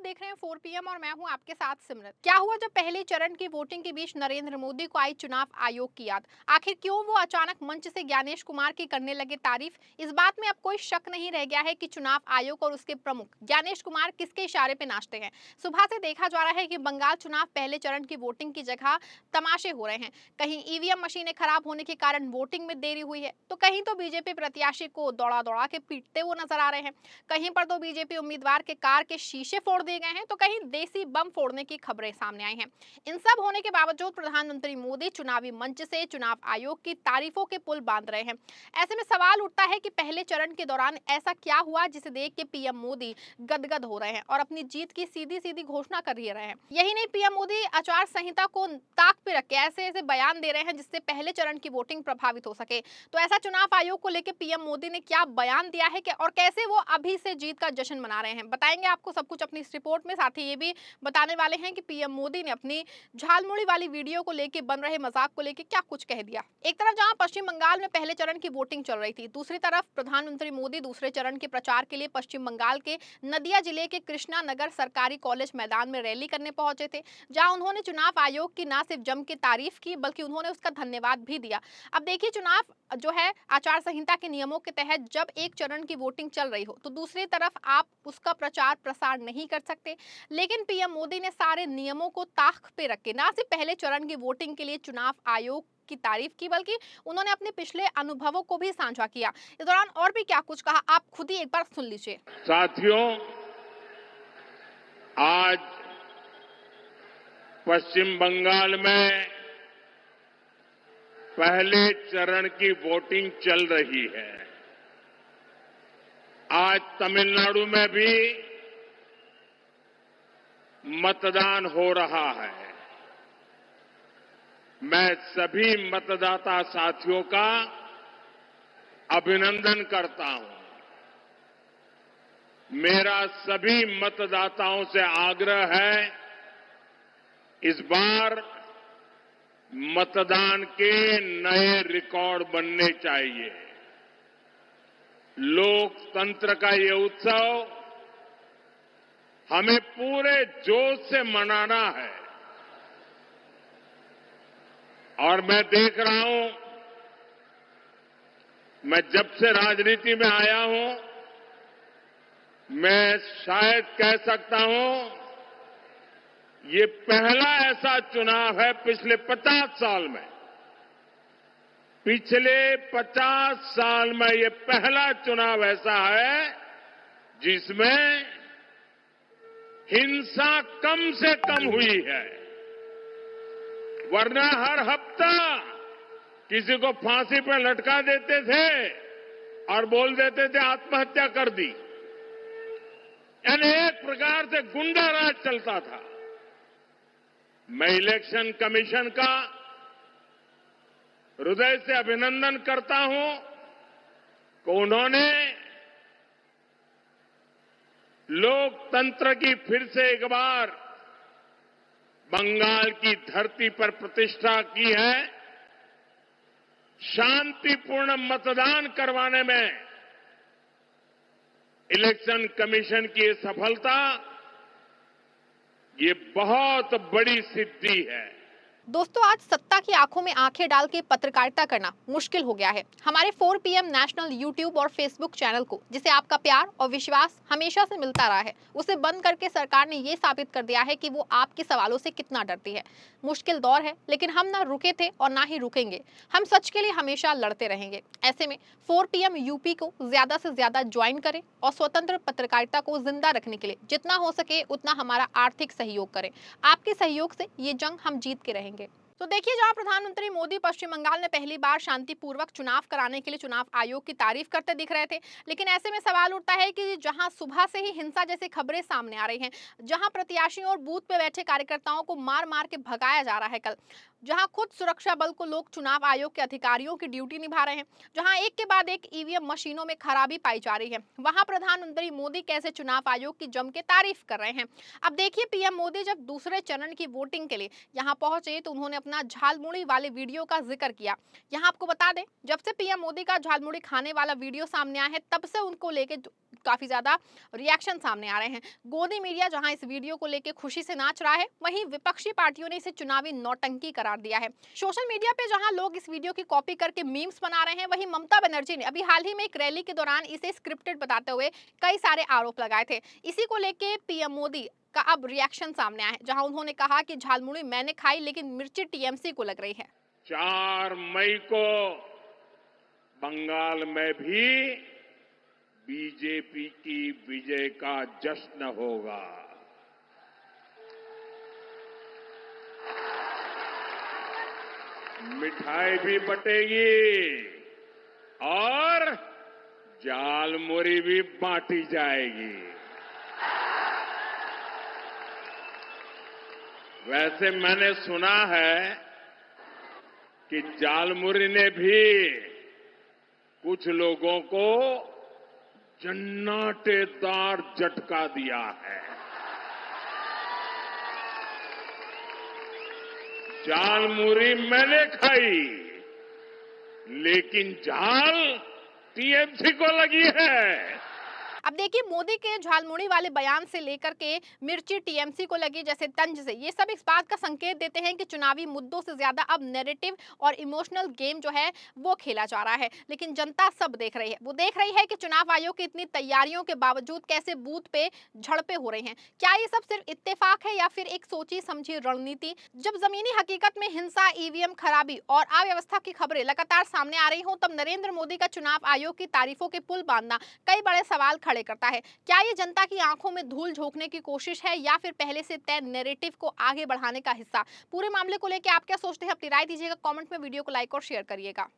आप देख रहे हैं 4 पीएम और मैं हूं आपके साथ सिमरत। क्या हुआ जब पहले चरण की वोटिंग के बीच नरेंद्र मोदी को आई चुनाव आयोग की याद? आखिर क्यों वो अचानक मंच से ज्ञानेश कुमार की करने लगे तारीफ? इस बात में अब कोई शक नहीं रह गया है कि चुनाव आयोग और उसके प्रमुख ज्ञानेश कुमार किसके इशारे पे नाचते हैं। सुबह से देखा जा रहा है कि बंगाल चुनाव पहले चरण की वोटिंग की जगह तमाशे हो रहे हैं। कहीं ईवीएम मशीनें खराब होने के कारण वोटिंग में देरी हुई है, तो कहीं तो बीजेपी प्रत्याशी को दौड़ा दौड़ा के पीटते हुए नजर आ रहे हैं। कहीं पर तो बीजेपी उम्मीदवार के कार के शीशे फोड़ दिए गए हैं, तो कहीं देसी बम फोड़ने की खबरें सामने आई हैं। इन सब होने के बावजूद प्रधानमंत्री मोदी चुनावी मंच से चुनाव आयोग की तारीफों के पुल बांध रहे हैं। ऐसे में सवाल उठता है कि पहले चरण के दौरान ऐसा क्या हुआ जिसे देख के पीएम मोदी गदगद हो रहे हैं और अपनी जीत की सीधी सीधी घोषणा कर रहे हैं। यही नहीं, पीएम मोदी आचार संहिता को ताक पे रख के ऐसे ऐसे बयान दे रहे हैं जिससे पहले चरण की वोटिंग प्रभावित हो सके। तो ऐसा चुनाव आयोग को लेकर पीएम मोदी ने क्या बयान दिया है और कैसे वो अभी से जीत का जश्न मना रहे हैं, बताएंगे आपको सब कुछ अपनी इस रिपोर्ट में। साथ ही ये भी बताने वाले हैं कि पीएम मोदी ने अपनी झालमुड़ी वाली वीडियो को लेकर बन रहे मजाक को लेकर क्या कुछ कह दिया। एक तरफ जहां पश्चिम बंगाल में पहले चरण की वोटिंग चल रही थी, दूसरी तरफ प्रधानमंत्री मोदी दूसरे चरण के प्रचार के लिए पश्चिम बंगाल के नदिया जिले के कृष्णा नगर सरकारी कॉलेज मैदान में रैली करने पहुंचे थे, जहां उन्होंने चुनाव आयोग की न सिर्फ जम के तारीफ की बल्कि उन्होंने उसका धन्यवाद भी दिया। अब देखिए, चुनाव जो है आचार संहिता के नियमों के तहत जब एक चरण की वोटिंग चल रही हो तो दूसरी तरफ आप उसका प्रचार प्रसार नहीं कर सकते, लेकिन पीएम मोदी ने सारे नियमों को ताक पे रख के ना सिर्फ पहले चरण की वोटिंग के लिए चुनाव आयोग की तारीफ की बल्कि उन्होंने अपने पिछले अनुभवों को भी साझा किया। इस दौरान और भी क्या कुछ कहा, आप खुद ही एक बार सुन लीजिए। साथियों, आज पश्चिम बंगाल में पहले चरण की वोटिंग चल रही है। आज तमिलनाडु में भी मतदान हो रहा है। मैं सभी मतदाता साथियों का अभिनंदन करता हूं। मेरा सभी मतदाताओं से आग्रह है, इस बार मतदान के नए रिकॉर्ड बनने चाहिए। लोकतंत्र का ये उत्सव हमें पूरे जोश से मनाना है। और मैं देख रहा हूं, मैं जब से राजनीति में आया हूं, मैं शायद कह सकता हूं ये पहला ऐसा चुनाव है पिछले 50 साल में, पिछले 50 साल में ये पहला चुनाव ऐसा है जिसमें हिंसा कम से कम हुई है। वरना हर हफ्ता किसी को फांसी पर लटका देते थे और बोल देते थे आत्महत्या कर दी। यानी एक प्रकार से गुंडा राज चलता था। मैं इलेक्शन कमीशन का हृदय से अभिनंदन करता हूं कि उन्होंने लोकतंत्र की फिर से एक बार बंगाल की धरती पर प्रतिष्ठा की है। शांतिपूर्ण मतदान करवाने में इलेक्शन कमीशन की ये सफलता, ये बहुत बड़ी सिद्धि है। दोस्तों, आज सत्ता की आंखों में आंखें डाल के पत्रकारिता करना मुश्किल हो गया है। हमारे 4 पीएम नेशनल यूट्यूब और फेसबुक चैनल को, जिसे आपका प्यार और विश्वास हमेशा से मिलता रहा है, उसे बंद करके सरकार ने ये साबित कर दिया है कि वो आपके सवालों से कितना डरती है। मुश्किल दौर है, लेकिन हम ना रुके थे और ना ही रुकेंगे। हम सच के लिए हमेशा लड़ते रहेंगे। ऐसे में 4 पीएम यूपी को ज्यादा से ज्यादा ज्वाइन करें और स्वतंत्र पत्रकारिता को जिंदा रखने के लिए जितना हो सके उतना हमारा आर्थिक सहयोग करें। आपके सहयोग से ये जंग हम जीत के रहेंगे। तो देखिए, जहां प्रधानमंत्री मोदी पश्चिम बंगाल में पहली बार शांतिपूर्वक चुनाव कराने के लिए चुनाव आयोग की तारीफ करते दिख रहे थे, लेकिन ऐसे में सवाल उठता है कि जहां सुबह से ही हिंसा जैसी खबरें सामने आ रही हैं, जहां प्रत्याशियों और बूथ पे बैठे कार्यकर्ताओं को मार मार के भगाया जा रहा है, कल जहां खुद सुरक्षा बल को लोग चुनाव आयोग के अधिकारियों की ड्यूटी निभा रहे हैं, जहां एक के बाद एक ईवीएम मशीनों में खराबी पाई जा रही है, वहां प्रधानमंत्री मोदी कैसे चुनाव आयोग की जम के तारीफ कर रहे हैं। अब देखिए, पीएम मोदी जब दूसरे चरण की वोटिंग के लिए यहां पहुंचे तो उन्होंने अपना झालमुड़ी वाले वीडियो का जिक्र किया। यहां आपको बता दें, जब से पीएम मोदी का झालमुड़ी खाने वाला वीडियो सामने आया है, तब से उनको लेके काफी ज्यादा रिएक्शन सामने आ रहे हैं। गोदी मीडिया जहां इस वीडियो को लेकर खुशी से नाच रहा है, वहीं विपक्षी पार्टियों ने इसे चुनावी नौटंकी करार दिया है। सोशल मीडिया पे जहां लोग इस वीडियो की कॉपी करके मीम्स बना रहे हैं, वहीं ममता बनर्जी ने अभी हाल ही में एक रैली के दौरान इसे स्क्रिप्टेड बताते हुए कई सारे आरोप लगाए थे। इसी को लेके पीएम मोदी का अब रिएक्शन सामने आया है, जहां उन्होंने कहा कि झालमुड़ी मैंने खाई लेकिन मिर्ची टीएमसी को लग रही है। 4 मई को बंगाल में भी बीजेपी की विजय का जश्न होगा। मिठाई भी बटेगी और झालमुड़ी भी बांटी जाएगी। वैसे मैंने सुना है कि झालमुड़ी ने भी कुछ लोगों को जन्नाटेदार झटका दिया है। झालमुड़ी मैंने खाई, लेकिन झाल टीएमसी को लगी है। अब देखिए, मोदी के झालमुड़ी वाले बयान से लेकर के मिर्ची टीएमसी को लगी जैसे तंज से, ये सब इस बात का संकेत देते हैं कि चुनावी मुद्दों से ज्यादा अब नैरेटिव और इमोशनल गेम जो है वो खेला जा रहा है। लेकिन जनता सब देख रही है, वो देख रही है कि चुनाव आयोग की इतनी तैयारियों के बावजूद कैसे बूथ पे झड़पें हो रही हैं। क्या ये सब सिर्फ इत्तेफाक है या फिर एक सोची समझी रणनीति? जब जमीनी हकीकत में हिंसा, ईवीएम खराबी और अव्यवस्था की खबरें लगातार सामने आ रही हों, तब नरेंद्र मोदी का चुनाव आयोग की तारीफों के पुल बांधना कई बड़े सवाल खड़े करता है। क्या ये जनता की आंखों में धूल झोंकने की कोशिश है या फिर पहले से तय नैरेटिव को आगे बढ़ाने का हिस्सा? पूरे मामले को लेकर आप क्या सोचते हैं? अपनी राय दीजिएगा कमेंट में, वीडियो को लाइक और शेयर करिएगा।